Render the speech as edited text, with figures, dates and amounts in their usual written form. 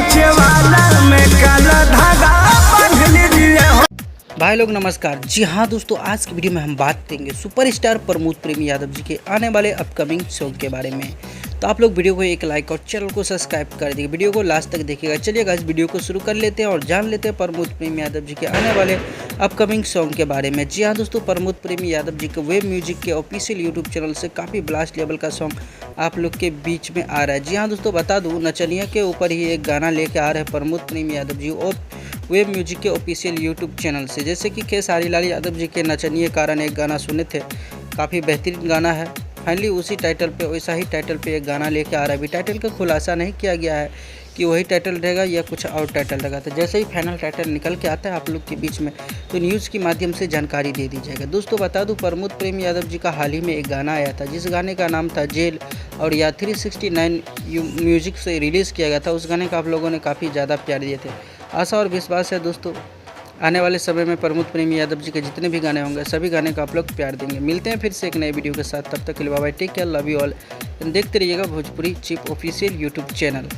खींचे वाला में काला धागा बांध लीजिए हो। भाई लोग नमस्कार। जी हाँ दोस्तों, आज की वीडियो में हम बात करेंगे सुपरस्टार प्रमोद प्रेमी यादव जी के आने वाले अपकमिंग सॉन्ग के बारे में। तो आप लोग वीडियो को एक लाइक और चैनल को सब्सक्राइब कर दीजिए, वीडियो को लास्ट तक देखिएगा। चलिएगा इस वीडियो को शुरू कर लेते हैं और जान लेते हैं प्रमोद प्रेमी यादव जी के आने वाले अपकमिंग सॉन्ग के बारे में। जी हाँ दोस्तों, प्रमोद प्रेमी यादव जी के वेब म्यूजिक के ऑफिशियल यूट्यूब चैनल से काफ़ी ब्लास्ट लेवल का सॉन्ग आप लोग के बीच में आ रहा है। जी हाँ दोस्तों, बता दूँ नचनिया के ऊपर ही एक गाना लेके आ रहे हैं प्रमोद प्रेमी यादव जी और वेब म्यूजिक के ऑफिशियल यूट्यूब चैनल से। जैसे कि खेसारी लाल यादव जी के नचनिए कारण एक गाना सुने थे, काफ़ी बेहतरीन गाना है। फाइनली उसी टाइटल पे, वैसा ही टाइटल पे एक गाना लेके आ रहा है। अभी टाइटल का खुलासा नहीं किया गया है कि वही टाइटल रहेगा या कुछ और टाइटल रहेगा। तो जैसे ही फाइनल टाइटल निकल के आता है आप लोग के बीच में, तो न्यूज़ के माध्यम से जानकारी दे दी जाएगा। दोस्तों बता दूं, प्रमोद प्रेमी यादव जी का हाल ही में एक गाना आया था, जिस गाने का नाम था जेल, और या 369 म्यूजिक से रिलीज़ किया गया था। उस गाने का आप लोगों ने काफ़ी ज़्यादा प्यार दिए थे। आशा और विश्वास है दोस्तों, आने वाले समय में प्रमोद प्रेमी यादव जी के जितने भी गाने होंगे सभी गाने को आप लोग प्यार देंगे। मिलते हैं फिर से एक नए वीडियो के साथ, तब तक के लिए bye bye, take care, love you all. देखते रहिएगा Bhojpuri chip official YouTube channel.